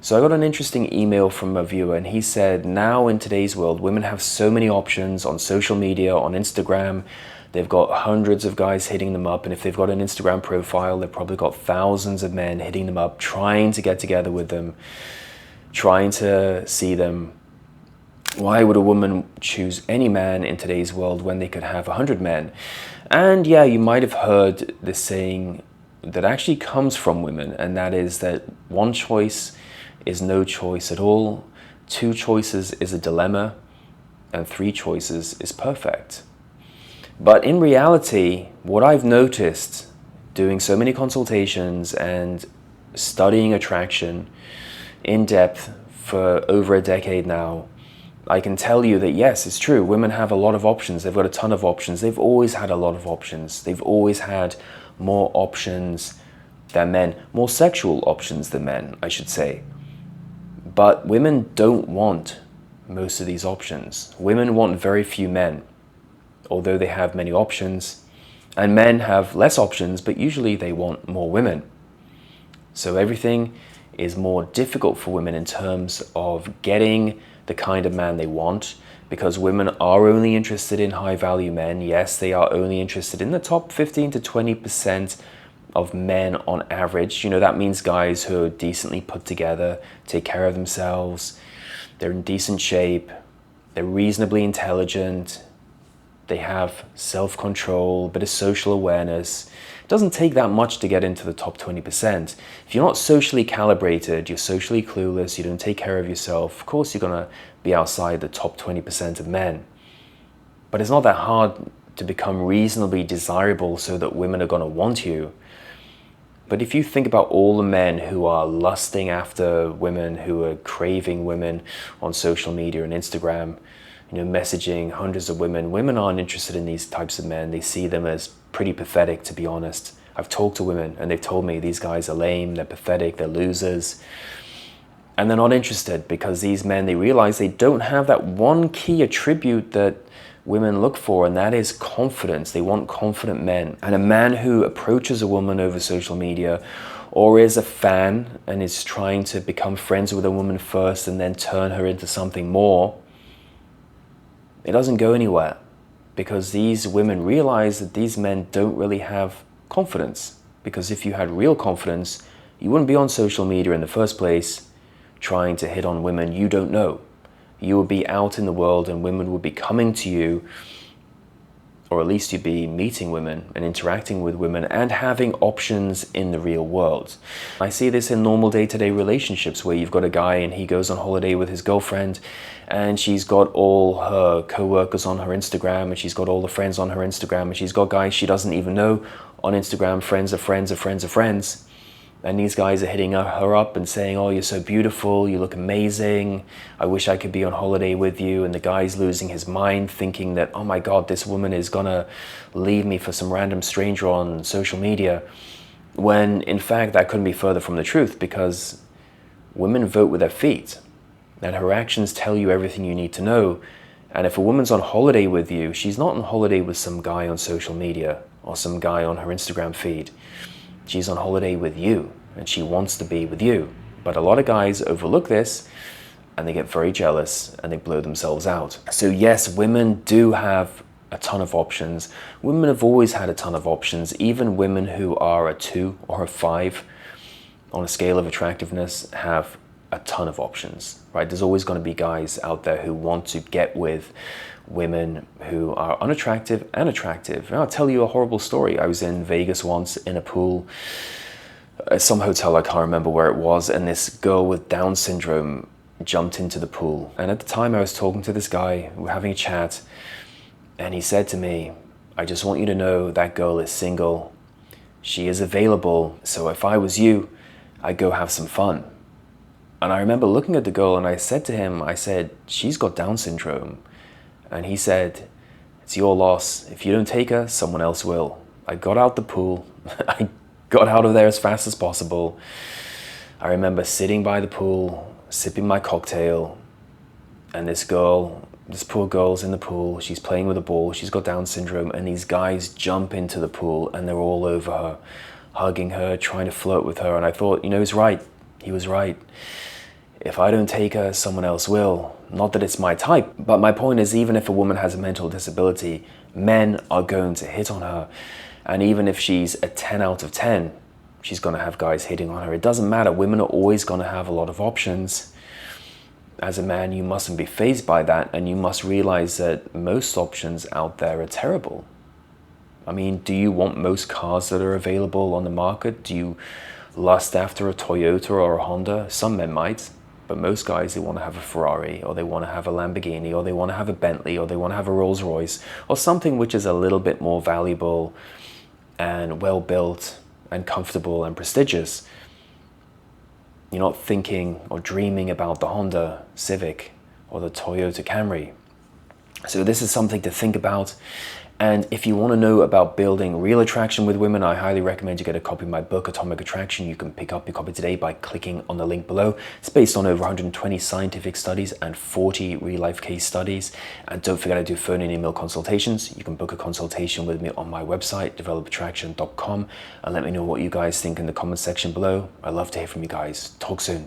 So I got an interesting email from a viewer, and he said, now in today's world, women have so many options on social media, on Instagram. They've got hundreds of guys hitting them up, and if they've got an Instagram profile, they've probably got thousands of men hitting them up, trying to get together with them, trying to see them. Why would a woman choose any man in today's world when they could have 100 men? And yeah, you might have heard this saying that actually comes from women, and that is that one choice is no choice at all, two choices is a dilemma, and three choices is perfect. But in reality, what I've noticed doing so many consultations and studying attraction in depth for over a decade now, I can tell you that yes, it's true, women have a lot of options. They've got a ton of options. They've always had a lot of options. They've always had more options than men, more sexual options than men, I should say. But women don't want most of these options. Women want very few men, although they have many options. And men have less options, but usually they want more women. So everything is more difficult for women in terms of getting the kind of man they want, because women are only interested in high-value men. Yes, they are only interested in the top 15 to 20% of men on average. You know, that means guys who are decently put together, take care of themselves, they're in decent shape, they're reasonably intelligent, they have self-control, a bit of social awareness. It doesn't take that much to get into the top 20%. If you're not socially calibrated, you're socially clueless, you don't take care of yourself, of course you're gonna be outside the top 20% of men. But it's not that hard to become reasonably desirable so that women are gonna want you. But if you think about all the men who are lusting after women, who are craving women on social media and Instagram, you know, messaging hundreds of women, women aren't interested in these types of men. They see them as pretty pathetic, to be honest. I've talked to women and they've told me these guys are lame, they're pathetic, they're losers. And they're not interested because these men, they realize they don't have that one key attribute that women look for, and that is confidence. They want confident men. And a man who approaches a woman over social media or is a fan and is trying to become friends with a woman first and then turn her into something more, it doesn't go anywhere, because these women realize that these men don't really have confidence. Because if you had real confidence, you wouldn't be on social media in the first place trying to hit on women you don't know. You would be out in the world and women would be coming to you, or at least you'd be meeting women and interacting with women and having options in the real world. I see this in normal day-to-day relationships where you've got a guy and he goes on holiday with his girlfriend and she's got all her co-workers on her Instagram and she's got all the friends on her Instagram and she's got guys she doesn't even know on Instagram, friends of friends of friends of friends. And these guys are hitting her up and saying, oh, you're so beautiful, you look amazing, I wish I could be on holiday with you. And the guy's losing his mind thinking that, oh my God, this woman is gonna leave me for some random stranger on social media. When in fact, that couldn't be further from the truth, because women vote with their feet and her actions tell you everything you need to know. And if a woman's on holiday with you, she's not on holiday with some guy on social media or some guy on her Instagram feed. She's on holiday with you and she wants to be with you. But a lot of guys overlook this and they get very jealous and they blow themselves out. So yes, women do have a ton of options. Women have always had a ton of options. Even women who are a 2 or a 5 on a scale of attractiveness have a ton of options, right? There's always going to be guys out there who want to get with women who are unattractive and attractive. And I'll tell you a horrible story. I was in Vegas once in a pool, some hotel, I can't remember where it was, and this girl with Down syndrome jumped into the pool. And at the time I was talking to this guy, we were having a chat, and he said to me, I just want you to know that girl is single. She is available. So if I was you, I'd go have some fun. And I remember looking at the girl and I said to him, I said, she's got Down syndrome. And he said, it's your loss. If you don't take her, someone else will. I got out the pool. I got out of there as fast as possible. I remember sitting by the pool, sipping my cocktail, and this poor girl's in the pool. She's playing with a ball. She's got Down syndrome. And these guys jump into the pool and they're all over her, hugging her, trying to flirt with her. And I thought, you know, he's right. He was right. if I don't take her, someone else will. Not that it's my type, but my point is, even if a woman has a mental disability, men are going to hit on her. And even if she's a 10 out of 10, she's going to have guys hitting on her. It doesn't matter. Women are always going to have a lot of options. As a man, you mustn't be fazed by that, and you must realize that most options out there are terrible. I mean, do you want most cars that are available on the market? Do you lust after a Toyota or a Honda? Some men might, but most guys, they want to have a Ferrari, or they want to have a Lamborghini, or they want to have a Bentley, or they want to have a Rolls Royce, or something which is a little bit more valuable and well built and comfortable and prestigious. You're not thinking or dreaming about the Honda Civic or the Toyota Camry. So this is something to think about. And if you want to know about building real attraction with women, I highly recommend you get a copy of my book, Atomic Attraction. You can pick up your copy today by clicking on the link below. It's based on over 120 scientific studies and 40 real-life case studies. And don't forget, I do phone and email consultations. You can book a consultation with me on my website, developattraction.com, and let me know what you guys think in the comment section below. I'd love to hear from you guys. Talk soon.